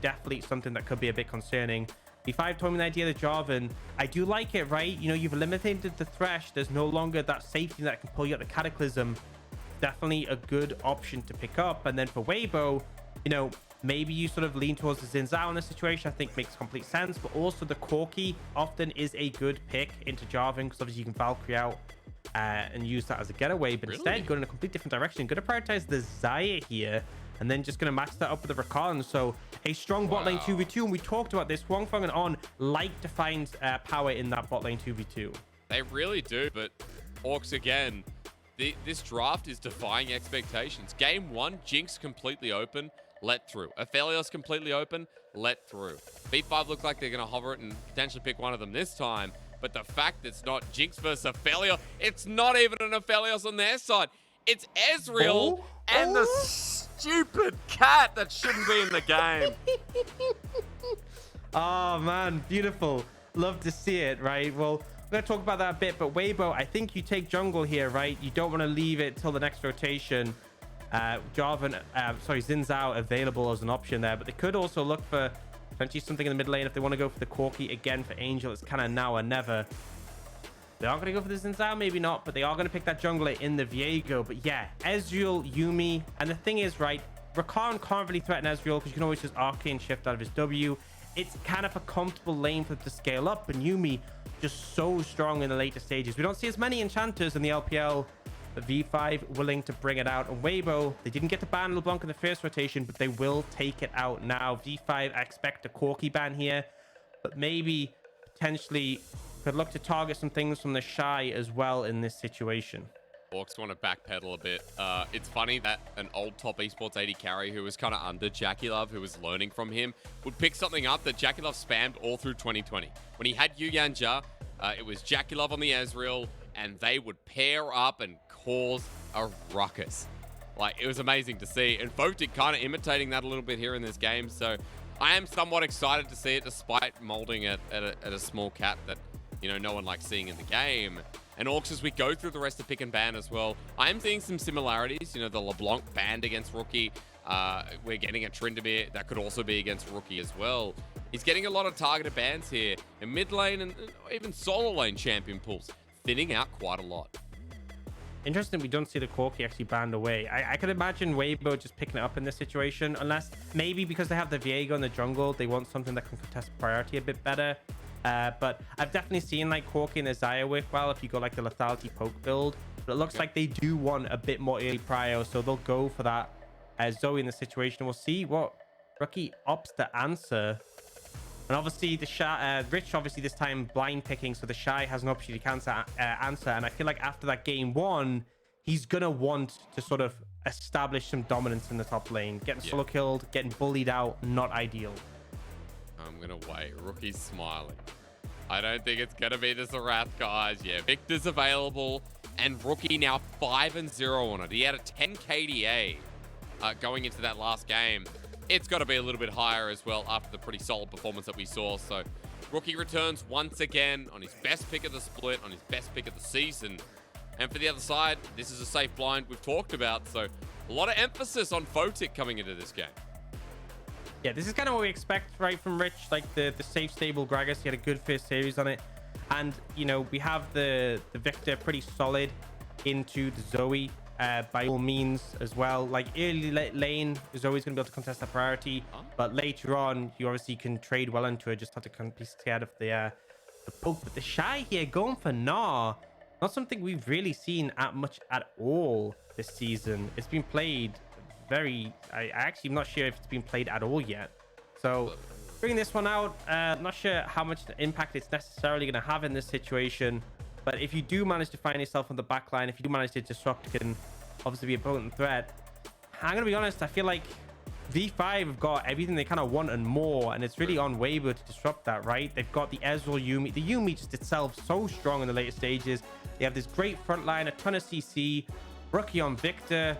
definitely something that could be a bit concerning. V5 told me the idea of the Jarvan. I do like it, right? You know, you've eliminated the Thresh. There's no longer that safety that can pull you out the Cataclysm. Definitely a good option to pick up. And then for Weibo, you know, maybe you sort of lean towards the Xin Zhao in this situation. I think makes complete sense. But also the Corki often is a good pick into Jarvan because obviously you can Valkyrie out and use that as a getaway. But instead, go in a complete different direction. Going to prioritize the Xayah here. And then just going to match that up with the Rakan. So a strong bot lane 2v2. And we talked about this. Huanfeng and On like to find power in that bot lane 2v2. They really do. But Aux again, this draft is defying expectations. Game 1, Jinx completely open, let through. Aphelios completely open, let through. V5 look like they're going to hover it and potentially pick one of them this time. But the fact it's not Jinx versus Aphelios, it's not even an Aphelios on their side. It's Ezreal and the stupid cat that shouldn't be in the game. Oh, man. Beautiful. Love to see it, right? Well, we're going to talk about that a bit, but Weibo, I think you take jungle here, right? You don't want to leave it till the next rotation. Xin Zhao available as an option there, but they could also look for potentially something in the mid lane if they want to go for the Corki. Again, for Angel, it's kind of now or never. They are going to go for the Xin Zhao, maybe not, but they are going to pick that jungler in the Viego. But yeah, Ezreal, Yuumi, and the thing is, right, Rakan can't really threaten Ezreal because you can always just arcane shift out of his W. It's kind of a comfortable lane for them to scale up, and Yuumi just so strong in the later stages. We don't see as many enchanters in the LPL, but V5 willing to bring it out. And Weibo, they didn't get to ban LeBlanc in the first rotation, but they will take it out now. V5, I expect a Corki ban here, but maybe potentially could look to target some things from TheShy as well in this situation. Orcs want to backpedal a bit. It's funny that an old top esports AD carry who was kind of under JackeyLove, who was learning from him, would pick something up that JackeyLove spammed all through 2020. When he had Yuyanjia, it was JackeyLove on the Ezreal, and they would pair up and cause a ruckus. Like, it was amazing to see. And Photic kind of imitating that a little bit here in this game. So I am somewhat excited to see it, despite molding it at a small cap that, you know, no one likes seeing in the game. And Aux, as we go through the rest of pick and ban as well, I am seeing some similarities. You know, the LeBlanc banned against Rookie. We're getting a Tryndamere that could also be against Rookie as well. He's getting a lot of targeted bans here. In mid lane and even solo lane champion pools, thinning out quite a lot. Interesting, we don't see the Corki actually banned away. I could imagine Weibo just picking it up in this situation, unless maybe because they have the Viego in the jungle, they want something that can contest priority a bit better. But I've definitely seen like Corki and the Xayah work well if you go like the lethality poke build. But it looks like they do want a bit more early prio, so they'll go for that Zoe in the situation. We'll see what Rookie opts to answer. And obviously the Rich obviously this time blind picking, so TheShy has an opportunity to answer. And I feel like after that game 1, he's gonna want to sort of establish some dominance in the top lane. Getting solo killed, getting bullied out, not ideal. I'm gonna wait. Rookie's smiling. I don't think it's gonna be the Zerath, guys. Yeah, Viktor's available, and Rookie now 5-0 on it. He had a 10 KDA going into that last game. It's got to be a little bit higher as well after the pretty solid performance that we saw. So Rookie returns once again on his best pick of the split, on his best pick of the season. And for the other side, this is a safe blind we've talked about. So a lot of emphasis on Photic coming into this game. Yeah, this is kind of what we expect, right, from Rich. Like the safe, stable Gragas. He had a good first series on it. And, you know, we have the Viktor pretty solid into the Zoe. By all means as well. Like early lane is always going to be able to contest that priority, but later on you obviously can trade well into it. Just have to be scared of the poke. But TheShy here going for Gnar, not something we've really seen much at all this season. It's been played I actually am not sure if it's been played at all yet. So bringing this one out, not sure how much impact it's necessarily going to have in this situation. But if you do manage to find yourself on the back line, if you do manage to disrupt, it can obviously be a potent threat. I'm going to be honest, I feel like V5 have got everything they kind of want and more, and it's really on Weibo to disrupt that, right? They've got the Ezreal Yuumi. The Yuumi just itself so strong in the later stages. They have this great front line, a ton of CC, Rookie on Viktor.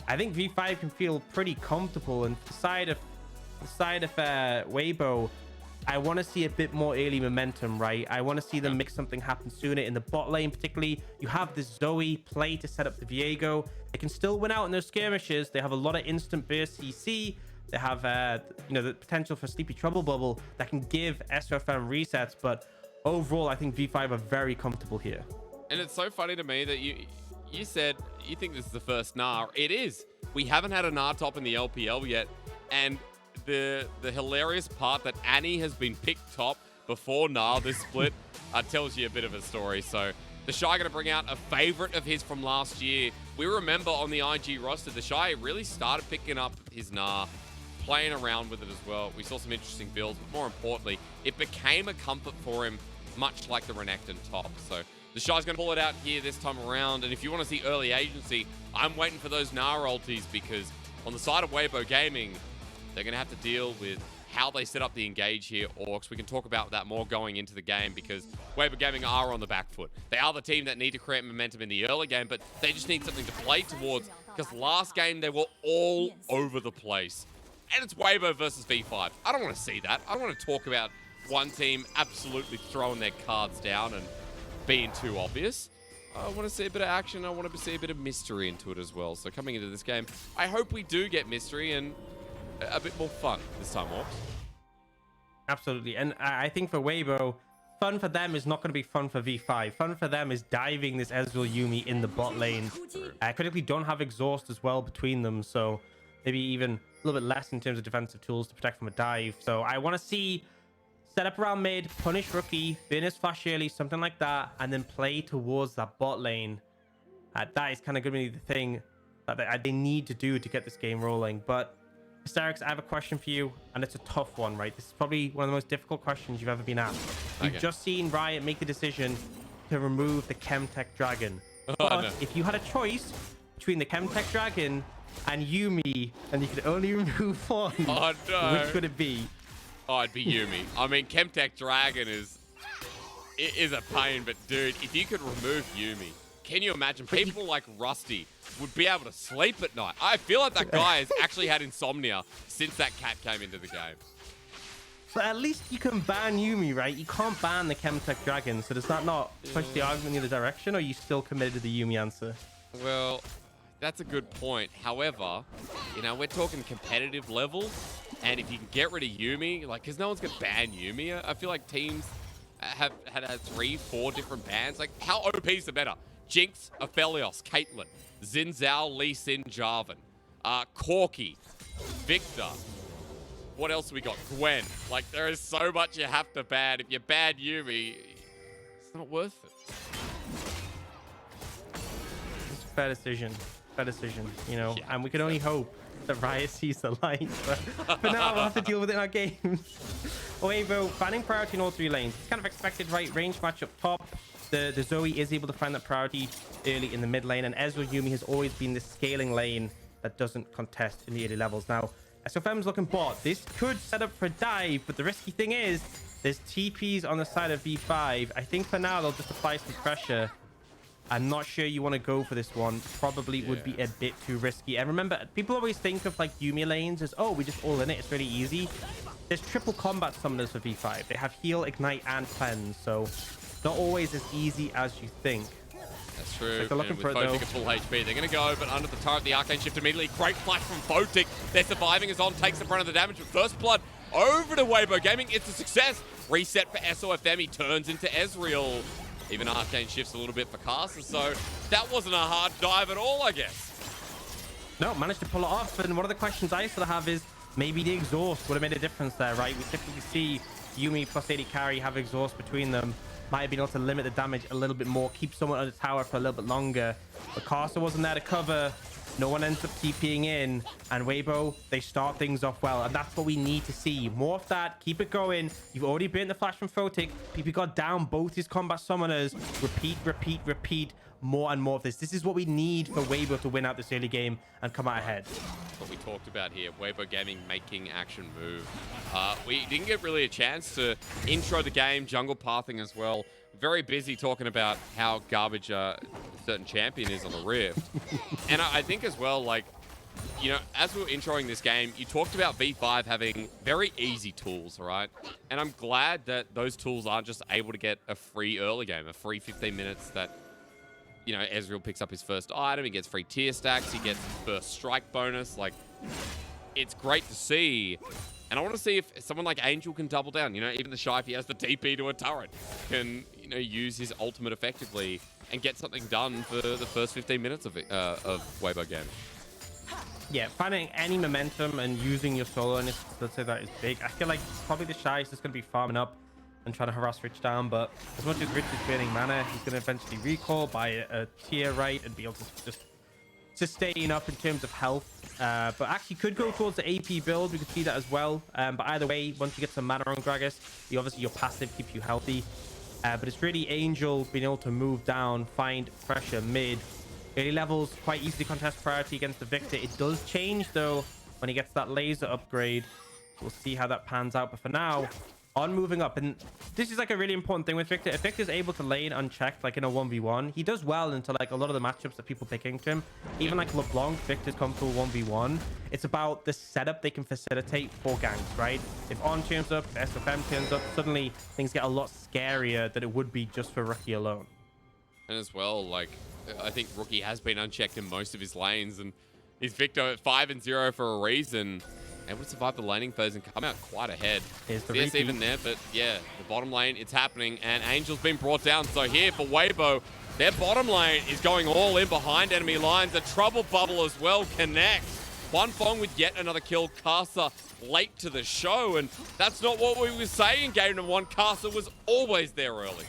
I think V5 can feel pretty comfortable, and the side of Weibo, I want to see a bit more early momentum, right? I want to see them make something happen sooner in the bot lane, particularly. You have the Zoe play to set up the Viego. They can still win out in those skirmishes. They have a lot of instant burst CC, They have, you know, the potential for Sleepy Trouble Bubble that can give SofM resets. But overall, I think V5 are very comfortable here. And it's so funny to me that you said you think this is the first Gnar. It is. We haven't had a Gnar top in the LPL yet. And the hilarious part that Annie has been picked top before Gnar this split tells you a bit of a story. So TheShy going to bring out a favorite of his from last year. We remember on the IG roster, TheShy really started picking up his Gnar, playing around with it as well. We saw some interesting builds, but more importantly, it became a comfort for him, much like the Renekton top. So TheShy's going to pull it out here this time around. And if you want to see early agency, I'm waiting for those Gnar ultis, because on the side of Weibo Gaming, they're going to have to deal with how they set up the engage here, Aux. We can talk about that more going into the game, because Weibo Gaming are on the back foot. They are the team that need to create momentum in the early game, but they just need something to play towards, because last game they were all over the place. And it's Weibo versus V5. I don't want to see that. I don't want to talk about one team absolutely throwing their cards down and being too obvious. I want to see a bit of action. I want to see a bit of mystery into it as well. So coming into this game, I hope we do get mystery and a bit more fun this time, Aux. Absolutely. And I think for Weibo, fun for them is not going to be fun for V5. Fun for them is diving this Ezreal yuumi in the bot lane. Critically don't have exhaust as well between them, so maybe even a little bit less in terms of defensive tools to protect from a dive. So I want to see set up around mid, punish rookie, burn his flash early, something like that, and then play towards that bot lane. That is kind of going to be the thing that they need to do to get this game rolling. But Hysterics, I have a question for you, and it's a tough one, right? This is probably one of the most difficult questions you've ever been asked. We've just seen Riot make the decision to remove the Chemtech Dragon. But no. If you had a choice between the Chemtech Dragon and yuumi, and you could only remove one, which would it be? Oh, it'd be yuumi. I mean, Chemtech Dragon is a pain, but dude, if you could remove yuumi, can you imagine people like Rusty would be able to sleep at night? I feel like that guy has actually had insomnia since that cat came into the game. But at least you can ban yuumi, right? You can't ban the Chemtech Dragon, so does that not push the argument in the other direction, or are you still committed to the yuumi answer? Well, that's a good point. However, you know, we're talking competitive level, and if you can get rid of yuumi, like, because no one's going to ban yuumi. I feel like teams have had 3-4 different bans. Like, how OP is the better? Jinx, Aphelios, Caitlyn, Xin Zhao, Lee Sin, Jarvan, Corki, Viktor. What else have we got? Gwen. Like, there is so much you have to ban. If you ban yuumi, it's not worth it. It's a fair decision. Fair decision, you know, yeah, and we can only hope that Riot sees the light. But now we'll have to deal with it in our games. Weibo banning priority in all 3 lanes. It's kind of expected, right? Range match up top. The Zoe is able to find that priority early in the mid lane, and Ezreal yuumi has always been this scaling lane that doesn't contest in the early levels. Now, SofM's looking bot. This could set up for a dive, but the risky thing is there's TPs on the side of V5. I think for now they'll just apply some pressure. I'm not sure you want to go for this one. Probably would be a bit too risky. And remember, people always think of like yuumi lanes as, oh, we just all in it. It's really easy. There's triple combat summoners for V5. They have heal, ignite, and cleanse. So not always as easy as you think. That's true. They're looking for it, Photic at full HP. They're going to go, but under the turret, the Arcane Shift immediately. Great flash from Photic. They're surviving as On takes the brunt of the damage. With first blood over to Weibo Gaming. It's a success. Reset for SofM. He turns into Ezreal. Even Arcane shifts a little bit for Karsa, so that wasn't a hard dive at all, I guess. No, managed to pull it off. And one of the questions I sort of have is maybe the exhaust would have made a difference there, right? We typically see yuumi plus AD carry have exhaust between them. Might have been able to limit the damage a little bit more, keep someone on the tower for a little bit longer. But Karsa wasn't there to cover. No one ends up TPing in, and Weibo, they start things off well, and that's what we need to see. More of that, keep it going. You've already burnt the flash from Photic. ppgod down both his combat summoners. Repeat, repeat, repeat. More and more of this. This is what we need for Weibo to win out this early game and come out ahead. What we talked about here, Weibo Gaming making action move. We didn't get really a chance to intro the game, jungle pathing as well. Very busy talking about how garbage a certain champion is on the Rift. And I think as well, like, you know, as we were introing this game, you talked about V5 having very easy tools, right? And I'm glad that those tools aren't just able to get a free early game, a free 15 minutes that, you know, Ezreal picks up his first item, he gets free tier stacks, he gets his first strike bonus. Like, it's great to see. And I want to see if someone like Angel can double down. You know, even TheShy, if he has the TP to a turret, can, you know, use his ultimate effectively and get something done for the first 15 minutes of Weibo Gaming. Yeah, finding any momentum and using your solo, and let's say that is big. I feel like probably TheShy is just going to be farming up and trying to harass Rich down, but as much as Rich is burning mana, he's going to eventually recall by a tier right and be able to just sustain up in terms of health. But actually could go towards the AP build. We could see that as well. But either way, once you get some mana on Gragas, obviously your passive keeps you healthy. But it's really Angel being able to move down, find pressure mid. Early levels quite easily contest priority against the Viktor. It does change though when he gets that laser upgrade. We'll see how that pans out. But for now, on moving up, and this is like a really important thing with Viktor. If Viktor's able to lane unchecked, like in a 1v1, he does well into like a lot of the matchups that people pick into him. Even like LeBlanc, Viktor's come to a 1v1. It's about the setup they can facilitate for ganks, right? If On turns up, SofM turns up, suddenly things get a lot scarier than it would be just for Rookie alone. And as well, like, I think Rookie has been unchecked in most of his lanes, and he's Viktor at 5-0 for a reason. Able to survive the laning phase and come out quite ahead. CS even there, but yeah, the bottom lane, it's happening, and Angel's been brought down. So here for Weibo, their bottom lane is going all in behind enemy lines. A trouble bubble as well connects. Huanfeng with yet another kill. Karsa late to the show, and that's not what we were saying in game number 1. Karsa was always there early.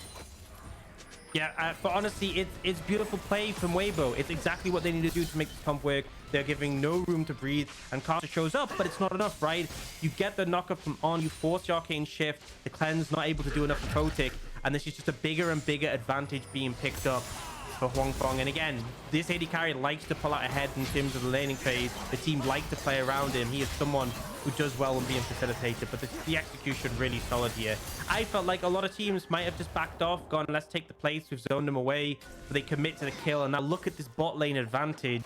Yeah, but honestly, it's beautiful play from Weibo. It's exactly what they need to do to make this comp work. They're giving no room to breathe, and Karsa shows up, but it's not enough, right? You get the knockup from On, you force the arcane shift, the cleanse not able to do enough for Photic, and this is just a bigger and bigger advantage being picked up for Huanfeng. And again, this AD carry likes to pull out ahead in terms of the laning phase. The team like to play around him. He is someone who does well when being facilitated, but the execution really solid here. I felt like a lot of teams might have just backed off, gone, let's take the place, we've zoned them away, but they commit to the kill, and now look at this bot lane advantage.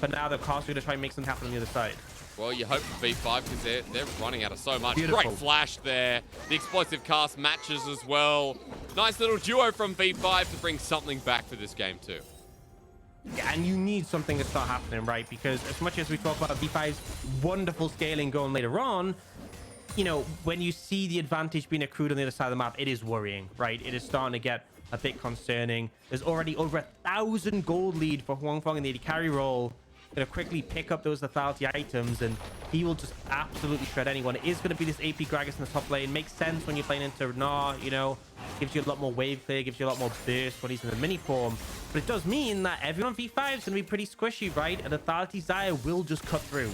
But now the Karsa are going to try and make something happen on the other side. Well, you hope for V5 because they're running out of so much. Beautiful. Great flash there. The explosive cast matches as well. Nice little duo from V5 to bring something back for this game too. Yeah, and you need something to start happening, right? Because as much as we talk about V5's wonderful scaling going later on, you know, when you see the advantage being accrued on the other side of the map, it is worrying, right? It is starting to get a bit concerning. There's already over 1,000 gold lead for Huanfeng in the AD carry role. Gonna quickly pick up those lethality items, and he will just absolutely shred anyone. It is going to be this AP Gragas in the top lane. Makes sense when you're playing into Gnar, you know, gives you a lot more wave clear, gives you a lot more burst when he's in the mini form. But it does mean that everyone V5 is going to be pretty squishy, right? And lethality Xayah will just cut through.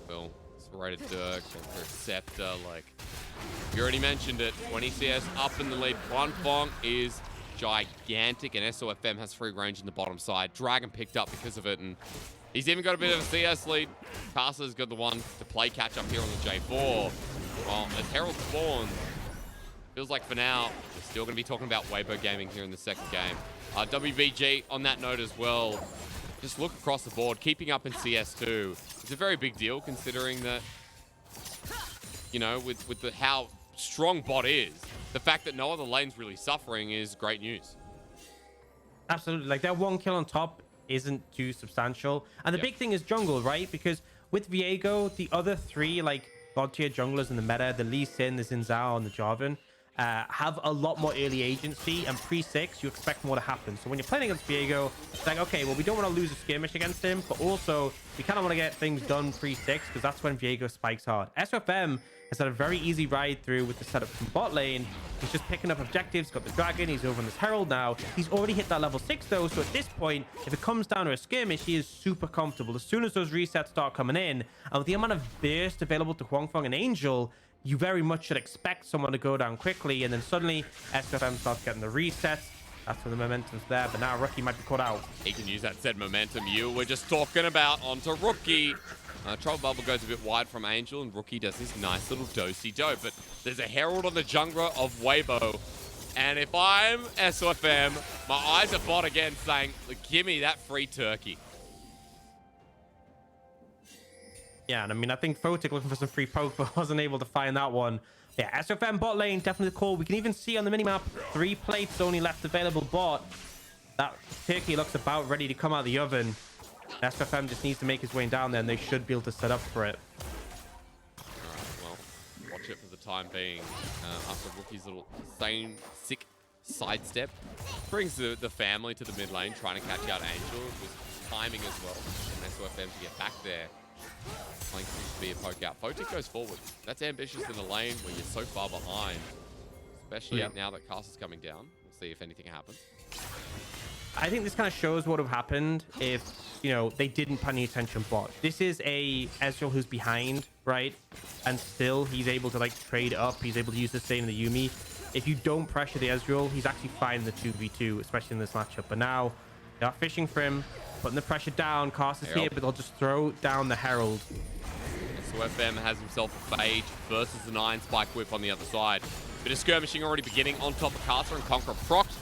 Well, Serrated Dirk, Scepter, like you already mentioned it. 20 CS up in the lead. Huanfeng is gigantic, and SofM has free range in the bottom side. Dragon picked up because of it, and he's even got a bit of a CS lead. Karsa's got the one to play catch up here on the J4. Well, as Herald spawns, feels like for now, we're still going to be talking about Weibo Gaming here in the second game. WBG on that note as well. Just look across the board, keeping up in CS2. It's a very big deal considering that, you know, with how strong bot is. The fact that no other lane's really suffering is great news. Absolutely. Like, that one kill on top isn't too substantial. And the big thing is jungle, right? Because with Viego, the other three, like, god tier junglers in the meta, the Lee Sin, the Xin Zhao, and the Jarvan, have a lot more early agency, and pre-6 you expect more to happen. So when you're playing against Viego, it's like, okay, well, we don't want to lose a skirmish against him, but also we kind of want to get things done pre-6 because that's when Viego spikes hard. SofM has had a very easy ride through with the setup from bot lane. He's just picking up objectives, got the dragon, he's over on this Herald now. He's already hit that level 6 though, so at this point, if it comes down to a skirmish, he is super comfortable. As soon as those resets start coming in, and with the amount of burst available to Huanfeng and Angel, you very much should expect someone to go down quickly, and then suddenly SofM starts getting the resets. That's when the momentum's there, but now Rookie might be caught out. He can use that said momentum you were just talking about onto Rookie. Trouble Bubble goes a bit wide from Angel, and Rookie does this nice little do-si-do, but there's a Herald on the jungler of Weibo, and if I'm SofM, my eyes are bot again saying, give me that free turkey. Yeah, and I mean, I think Photic looking for some free poke, but wasn't able to find that one. Yeah, SofM bot lane, definitely the call. We can even see on the minimap, 3 plates only left available bot. That turkey looks about ready to come out of the oven. SofM just needs to make his way down there, and they should be able to set up for it. Well, watch it for the time being. After Rookie's little sick sidestep, brings the family to the mid lane, trying to catch out Angel with timing as well. And SofM to get back there. Playing seems to be a poke out. Photic goes forward. That's ambitious in the lane where you're so far behind. Especially now that Karsa's coming down. We'll see if anything happens. I think this kind of shows what would have happened if, you know, they didn't pay any attention bot. This is a Ezreal who's behind, right? And still he's able to like trade up. He's able to use the same in the yuumi. If you don't pressure the Ezreal, he's actually fine in the 2v2, especially in this matchup. But now they are fishing for him, putting the pressure down. Karsa's here, but they'll just throw down the Herald. SofM has himself a Phage versus the 9 Spike Whip on the other side. Bit of skirmishing already beginning on top of Karsa, and Conqueror procced.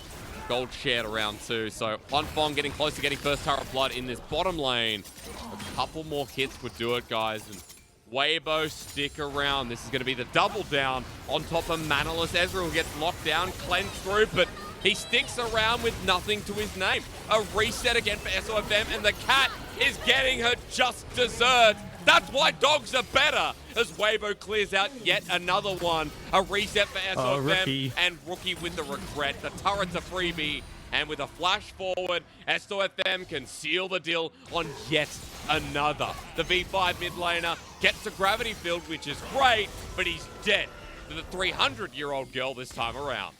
Gold shared around 2. So Huanfeng getting close to getting first turret blood in this bottom lane. A couple more hits would do it, guys. And Weibo, stick around. This is going to be the double down on top of Manaless. Ezreal gets locked down, cleansed through, but he sticks around with nothing to his name. A reset again for SofM, and the cat is getting her just desserts. That's why dogs are better, as Weibo clears out yet another one. A reset for SofM, and Rookie with the regret. The turret's a freebie, and with a flash forward, SofM can seal the deal on yet another. The V5 mid laner gets a gravity field, which is great, but he's dead to the 300-year-old girl this time around.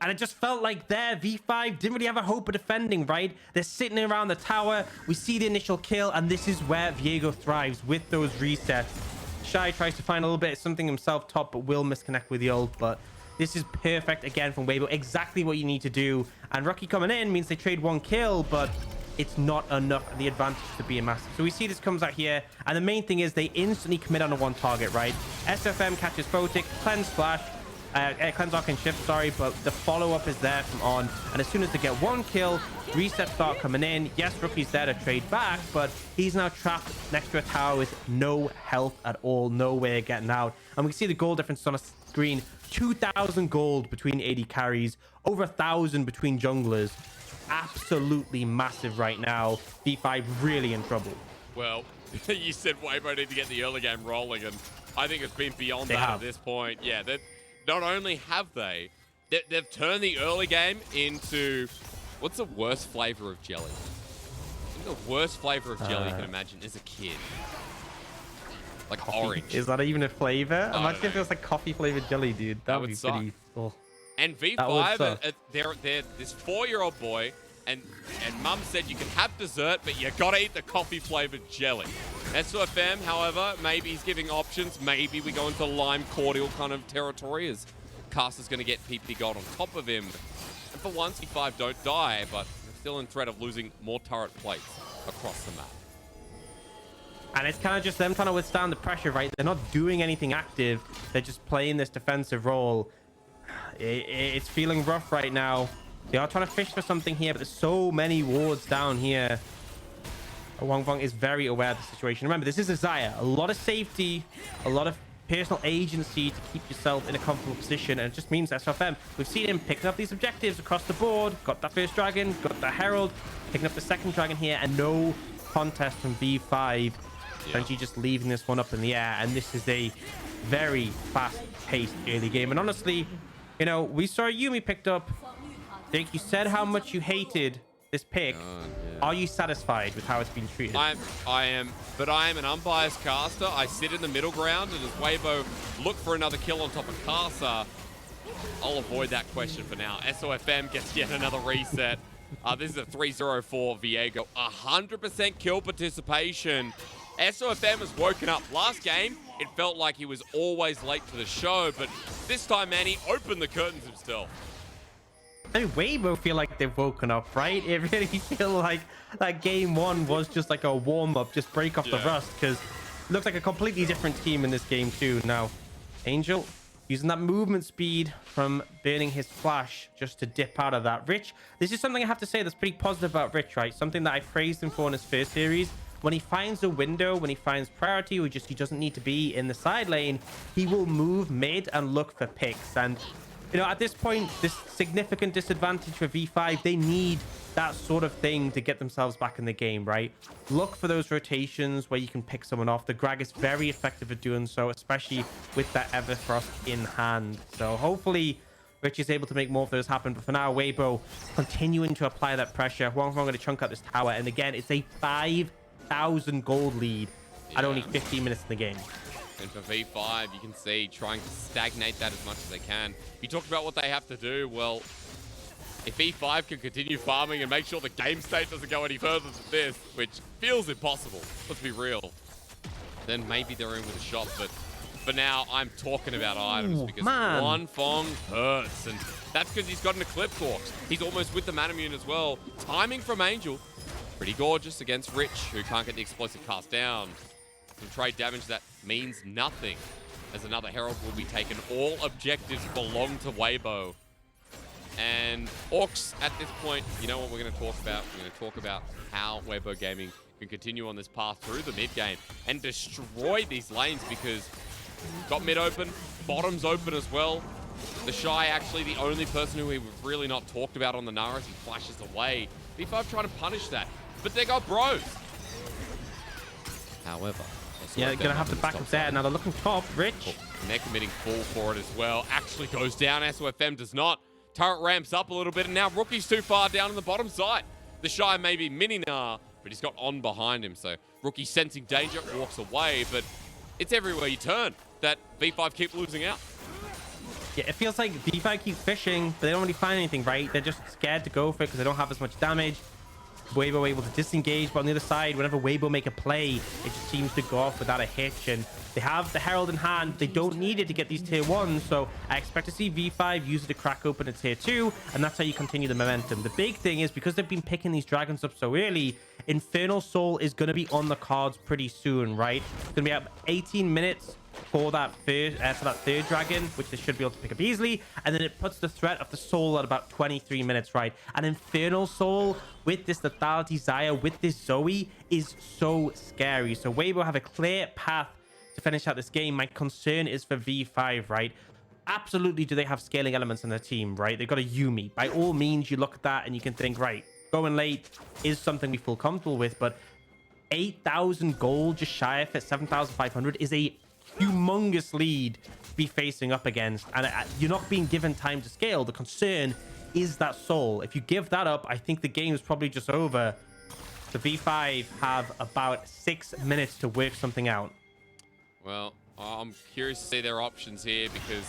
And it just felt like their V5 didn't really have a hope of defending, right? They're sitting around the tower. We see the initial kill, and this is where Viego thrives with those resets. TheShy tries to find a little bit of something himself top, but will misconnect with the ult. But this is perfect again from Weibo. Exactly what you need to do. And Rookie coming in means they trade 1 kill, but it's not enough the advantage to be a massive. So we see this comes out here, and the main thing is they instantly commit on a 1 target, right? SofM catches Photic, cleanse flash, cleanse arc and shift, sorry, but the follow-up is there from on, and as soon as they get 1 kill, resets start coming in. Yes, Rookie's there to trade back, but he's now trapped next to a tower with no health at all, no way of getting out. And we can see the gold difference on a screen. 2,000 gold between AD carries, over 1,000 between junglers. Absolutely massive right now. V5 really in trouble. Well, you said Weibo need to get the early game rolling, and I think it's been beyond that at this point. Yeah, not only have they've turned the early game into, what's the worst flavor of jelly? I think the worst flavor of jelly you can imagine is a kid. Like coffee. Orange. Is that even a flavor? Imagine if it was like coffee flavored jelly, dude. That would be suck. pretty. Oh. And V5, they're this 4-year-old boy, and Mum said you can have dessert, but you gotta eat the coffee flavored jelly. SofM, however, maybe he's giving options. Maybe we go into lime cordial kind of territory, as Karsa's gonna get ppgod on top of him. And for once, V5 don't die, but they're still in threat of losing more turret plates across the map. And it's kind of just them trying to withstand the pressure, right? They're not doing anything active. They're just playing this defensive role. It's feeling rough right now. They are trying to fish for something here, but there's so many wards down here. Huanfeng is very aware of the situation. Remember, this is a Xayah. A lot of safety, a lot of personal agency to keep yourself in a comfortable position, and it just means SofM, we've seen him picking up these objectives across the board. Got that first dragon, got the Herald, picking up the second dragon here, and no contest from V5. Essentially just leaving this one up in the air, and this is a very fast-paced early game. And honestly, you know, we saw yuumi picked up. Jake, you said how much you hated this pick. Are you satisfied with how it's been treated? I am, but I am an unbiased caster. I sit in the middle ground, and as Weibo look for another kill on top of Karsa, I'll avoid that question for now. SofM gets yet another reset. This is a 3-0-4 Viego. 100% kill participation. SofM has woken up. Last game, it felt like he was always late to the show, but this time, man, he opened the curtains himself. I mean, Weibo feel like they've woken up, right? It really feel like that game 1 was just like a warm-up, just break off the rust, because it looks like a completely different team in this game too. Now, Angel using that movement speed from burning his flash just to dip out of that. Rich, this is something I have to say that's pretty positive about Rich, right? Something that I praised him for in his first series. When he finds a window, when he finds priority, or just he doesn't need to be in the side lane, he will move mid and look for picks. And you know, at this point, this significant disadvantage for V5, they need that sort of thing to get themselves back in the game, right? Look for those rotations where you can pick someone off. The Gragas is very effective at doing so, especially with that Everfrost in hand. So hopefully Rich is able to make more of those happen. But for now, Weibo continuing to apply that pressure. Huanfeng going to chunk out this tower. And again, it's a 5,000 gold lead at only 15 minutes in the game. And for V5, you can see trying to stagnate that as much as they can. You talked about what they have to do. Well, if V5 can continue farming and make sure the game state doesn't go any further than this, which feels impossible, let's be real, then maybe they're in with a shot. But for now, I'm talking about items because Huanfeng hurts. And that's because he's got an Eclipse Orcs. He's almost with the Manamune as well. Timing from Angel, pretty gorgeous against Rich, who can't get the explosive cast down. Some trade damage that means nothing, as another Herald will be taken. All objectives belong to Weibo. And Aux, at this point, you know what we're going to talk about? We're going to talk about how Weibo Gaming can continue on this path through the mid game and destroy these lanes, because got mid open, bottom's open as well. TheShy actually the only person who we've really not talked about on the Gnar as he flashes away. V5 trying to punish that, but they got bros. However, yeah, they're gonna have to back up there. Now they're looking top. Rich. Oh, and they're committing full for it as well. Actually goes down. SofM does not. Turret ramps up a little bit, and now Rookie's too far down on the bottom side. TheShy maybe mini Gnar, but he's got on behind him. So Rookie sensing danger, walks away, but it's everywhere you turn that V5 keep losing out. Yeah, it feels like V5 keep fishing, but they don't really find anything, right? They're just scared to go for it because they don't have as much damage. Weibo able to disengage, but on the other side, whenever Weibo make a play, it just seems to go off without a hitch. And they have the Herald in hand. They don't need it to get these tier 1s, so I expect to see V5 use it to crack open a tier 2, and that's how you continue the momentum. The big thing is, because they've been picking these dragons up so early, Infernal Soul is going to be on the cards pretty soon, right? It's going to be up 18 minutes for that third dragon, which they should be able to pick up easily, and then it puts the threat of the soul at about 23 minutes, right? An Infernal Soul with this lethality Xayah, with this Zoe, is so scary. So Weibo have a clear path to finish out this game. My concern is for V5, right? Absolutely, do they have scaling elements in their team, right? They've got a Yuumi. By all means, you look at that and you can think, right, going late is something we feel comfortable with, but 8,000 gold just shy of it, 7,500 is a humongous lead to be facing up against, and you're not being given time to scale. The concern is that soul. If you give that up, I think the game is probably just over. The V5 have about 6 minutes to work something out. Well, I'm curious to see their options here, because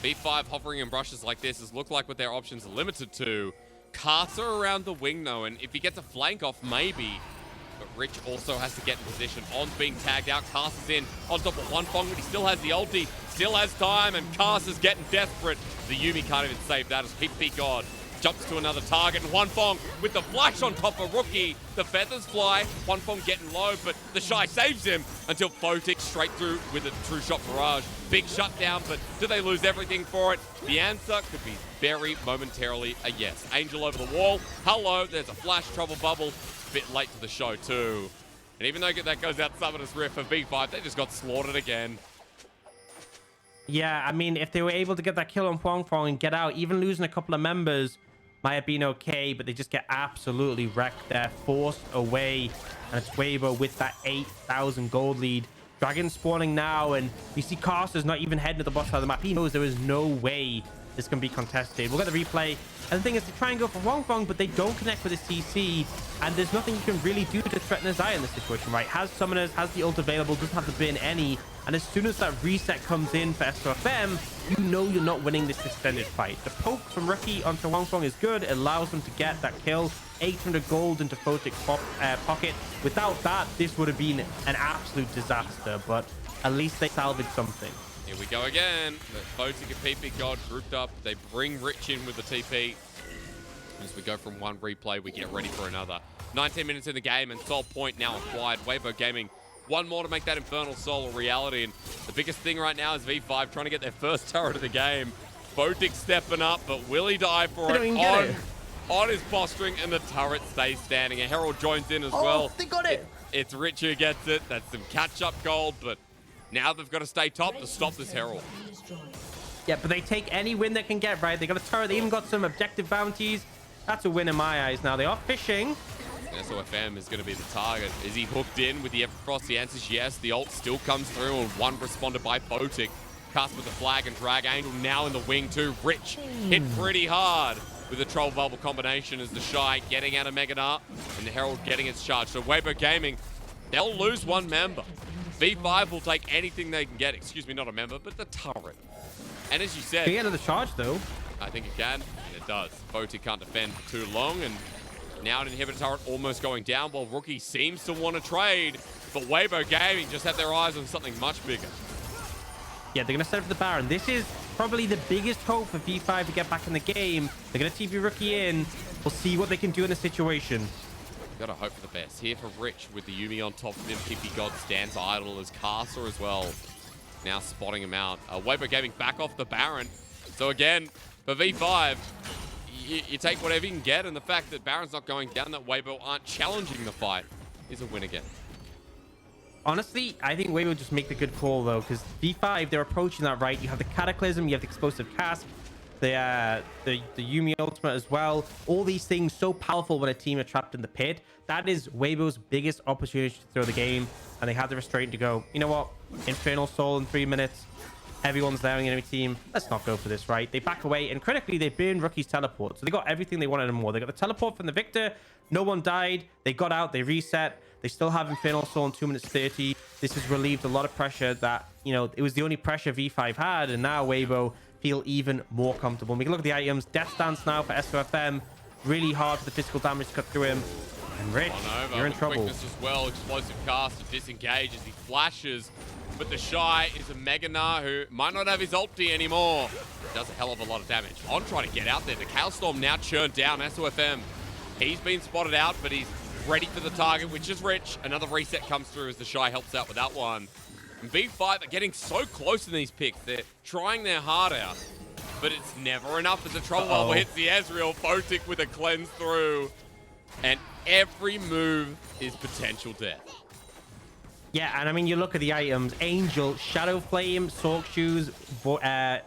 V5 hovering in brushes like this has looked like what their options are limited to. Karsa around the wing though, and if he gets a flank off, maybe. But Rich also has to get in position. On's being tagged out. Karsa's in on top of Huanfeng, but he still has the ulti, still has time, and Karsa's getting desperate. The Yuumi can't even save that as ppgod jumps to another target, and Huanfeng with the flash on top of Rookie. The feathers fly. Huanfeng getting low, but TheShy saves him until Photic straight through with a true shot barrage. Big shutdown, but do they lose everything for it? The answer could be very momentarily a yes. Angel over the wall. Hello, there's a flash trouble bubble. Bit late to the show too. And even though that goes out Summoner's Rift for V5, they just got slaughtered again. Yeah, I mean, if they were able to get that kill on Huanfeng and get out, even losing a couple of members might have been okay, but they just get absolutely wrecked there, forced away. And it's Weibo with that 8,000 gold lead. Dragon spawning now, and you see Karsa's not even heading to the bottom side of the map. He knows there is no way this can be contested. We'll get the replay. And the thing is, they try and go for Huanfeng, but they don't connect with his CC, and there's nothing you can really do to threaten a Xayah in this situation, right? Has summoners, has the ult available, doesn't have to burn any, and as soon as that reset comes in for SofM, you know you're not winning this extended fight. The poke from Rookie onto Huanfeng is good. It allows them to get that kill. 800 gold into Photic's pocket. Without that, this would have been an absolute disaster, but at least they salvaged something. Here we go again. Photic and ppgod grouped up. They bring Rich in with the TP. As we go from one replay, we get ready for another. 19 minutes in the game, and Soul Point now acquired. Weibo Gaming, one more to make that Infernal Soul a reality. And the biggest thing right now is V5 trying to get their first turret of the game. Photic stepping up, but will he die for it? On his posturing, and the turret stays standing. A Herald joins in as well. They got it. It's Rich who gets it. That's some catch-up gold, but now they've got to stay top to stop this Herald. Yeah, but they take any win they can get, right? They got a turret. They even got some objective bounties. That's a win in my eyes. Now, they are fishing. SofM is going to be the target. Is he hooked in with the Everfrost? The answer is yes. The ult still comes through, and one responded by Photic. Karsa with the flag and drag. Angel now in the wing too. Rich hit pretty hard with the Troll Bubble combination as TheShy getting out of Gnar and the Herald getting its charge. So Weibo Gaming, they'll lose one member. V5 will take anything they can get. Excuse me, not a member, but the turret. And as you said... Can you get another charge, though? I think it can, and it does. Photic can't defend for too long, and now an inhibitor turret almost going down while Rookie seems to want to trade. But Weibo Gaming just have their eyes on something much bigger. Yeah, they're going to set up the Baron. This is probably the biggest hope for V5 to get back in the game. They're going to TP Rookie in. We'll see what they can do in the situation. Gotta hope for the best. Here for Rich with the yuumi on top of him. ppgod stands idle as Karsa as well. Now spotting him out. Weibo Gaming back off the Baron. So again, for V5, you take whatever you can get, and the fact that Baron's not going down, that Weibo aren't challenging the fight, is a win again. Honestly, I think Weibo just make the good call, though, because V5, they're approaching that right. You have the Cataclysm, you have the Explosive Cast, the yuumi ultimate as well. All these things so powerful when a team are trapped in the pit. That is Weibo's biggest opportunity to throw the game, and they have the restraint to go, you know what? Infernal Soul in 3 minutes. Everyone's there in the enemy team. Let's not go for this, right? They back away, and critically, they burn Rookie's teleport. So they got everything they wanted and more. They got the teleport from the Viktor. No one died. They got out. They reset. They still have Infernal Soul in 2 minutes 30. This has relieved a lot of pressure that, you know, it was the only pressure V5 had, and now Weibo feel even more comfortable. And we can look at the items. Death Stance now for SofM. Really hard for the physical damage to cut through him. And Rich, you're in trouble. Quickness as well. Explosive Cast to disengage as he flashes. But TheShy is a Gnar who might not have his ulti anymore. Does a hell of a lot of damage. On trying to get out there. The Chaostorm now churned down. SofM, he's been spotted out, but he's ready for the target, which is Rich. Another reset comes through as TheShy helps out with that one. And V5 are getting so close in these picks. They're trying their heart out, but it's never enough as the Trouble Bubble hits the Ezreal. Photic with a cleanse through, and every move is potential death. Yeah, and I mean, you look at the items. Angel, Shadow Flame, Sork Shoes, Ludens.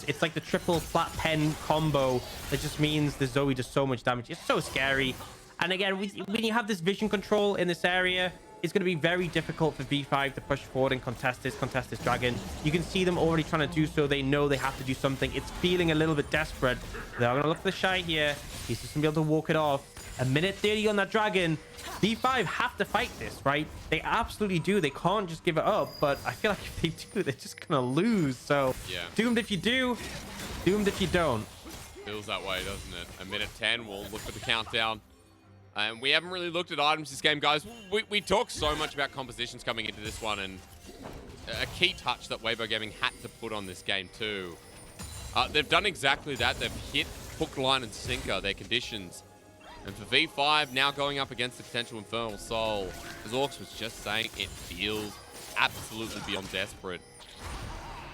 It's like the triple flat pen combo that just means the Zoe does so much damage. It's so scary. And again, when you have this vision control in this area, it's going to be very difficult for V5 to push forward and contest this dragon. You can see them already trying to do so. They know they have to do something. It's feeling a little bit desperate. They're going to look for TheShy here. He's just going to be able to walk it off. A minute 30 on that dragon. V5 have to fight this, right? They absolutely do. They can't just give it up. But I feel like if they do, they're just going to lose. So yeah, doomed if you do, doomed if you don't. Feels that way, doesn't it? A minute 10. We'll look for the countdown. And we haven't really looked at items this game, guys. We talked so much about compositions coming into this one, and a key touch that Weibo Gaming had to put on this game too. They've done exactly that. They've hit hook, line, and sinker, their conditions. And for V5, now going up against the potential Infernal Soul, as Aux was just saying, it feels absolutely beyond desperate.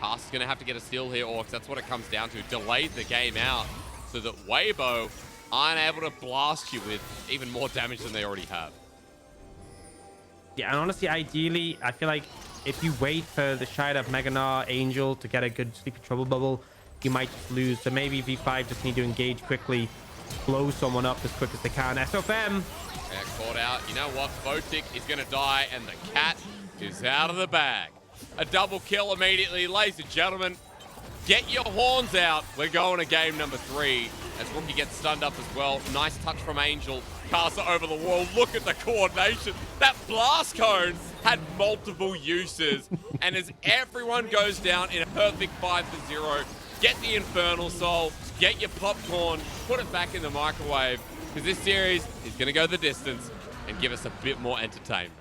Karsa's going to have to get a steal here, Aux. That's what it comes down to. Delayed the game out so that Weibo aren't able to blast you with even more damage than they already have. Yeah, and honestly, ideally, I feel like if you wait for the Shide of Gnar Angel to get a good Sleepy Trouble Bubble, you might just lose. So maybe V5 just need to engage quickly, blow someone up as quick as they can. SofM. Yeah, caught out. You know what? Photic is going to die, and the cat is out of the bag. A double kill immediately. Ladies and gentlemen, get your horns out. We're going to game number 3. As Rookie gets stunned up as well. Nice touch from Angel. Karsa over the wall. Look at the coordination. That blast cone had multiple uses. And as everyone goes down in a perfect 5-0, get the Infernal Soul, get your popcorn, put it back in the microwave, because this series is going to go the distance and give us a bit more entertainment.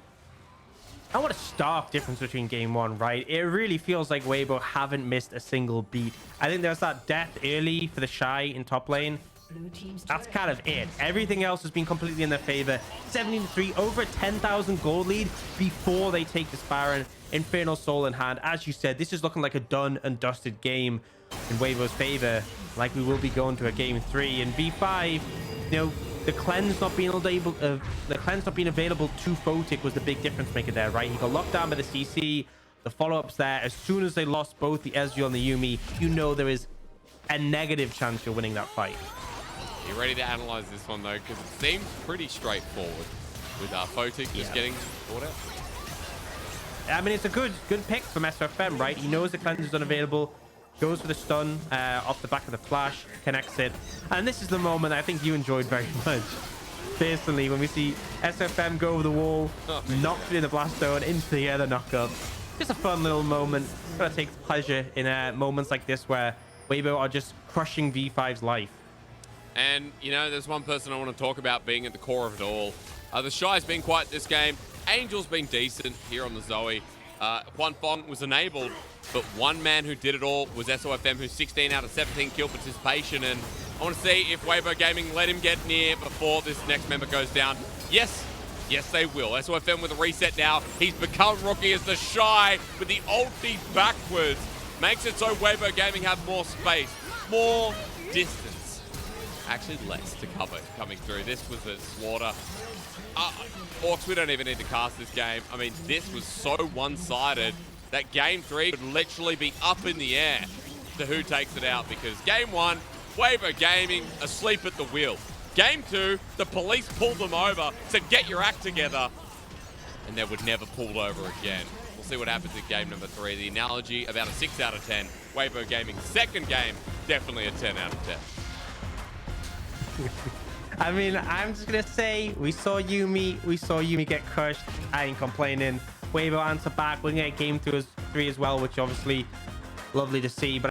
And what a stark difference between game 1, right? It really feels like Weibo haven't missed a single beat. I think there's that death early for TheShy in top lane. That's kind of it. Everything else has been completely in their favor. 17-3, over a 10,000 gold lead before they take this Baron. Infernal Soul in hand. As you said, this is looking like a done and dusted game in Weibo's favor. Like we will be going to a game 3. And V5, you know, the cleanse not being available to Photic was the big difference maker there, right? He got locked down by the CC. The follow-ups there. As soon as they lost both the Ezreal and the Yuumi, you know there is a negative chance you're winning that fight. You ready to analyze this one though? Because it seems pretty straightforward with Photic just getting caught out. I mean, it's a good pick from SofM, right? He knows the cleanse is unavailable, goes for the stun off the back of the flash, connects it. And this is the moment I think you enjoyed very much. Personally, when we see SofM go over the wall, knock it in the blast zone, into the other knockup. Just a fun little moment. Gotta take pleasure in moments like this where Weibo are just crushing V5's life. And, you know, there's one person I want to talk about being at the core of it all. TheShy's been quiet this game. Angel's been decent here on the Zoe. Huanfeng was enabled, but one man who did it all was SofM, who's 16 out of 17 kill participation. And I want to see if Weibo Gaming let him get near before this next member goes down. Yes, they will. SofM with a reset now. He's become rookie as TheShy with the ulti backwards. Makes it so Weibo Gaming have more space, more distance. Actually less to cover coming through. This was a slaughter. Aux, we don't even need to cast this game. I mean, this was so one-sided that game 3 would literally be up in the air to who takes it out, because game 1, Weibo Gaming asleep at the wheel. Game 2, the police pulled them over, said get your act together, and they were never pulled over again. We'll see what happens in game number 3. The analogy about a 6 out of 10. Weibo Gaming's second game, definitely a 10 out of 10. I mean, I'm just gonna say we saw Yuumi get crushed. I ain't complaining. Weibo answer back. We're gonna get game 3 as well, which obviously lovely to see. But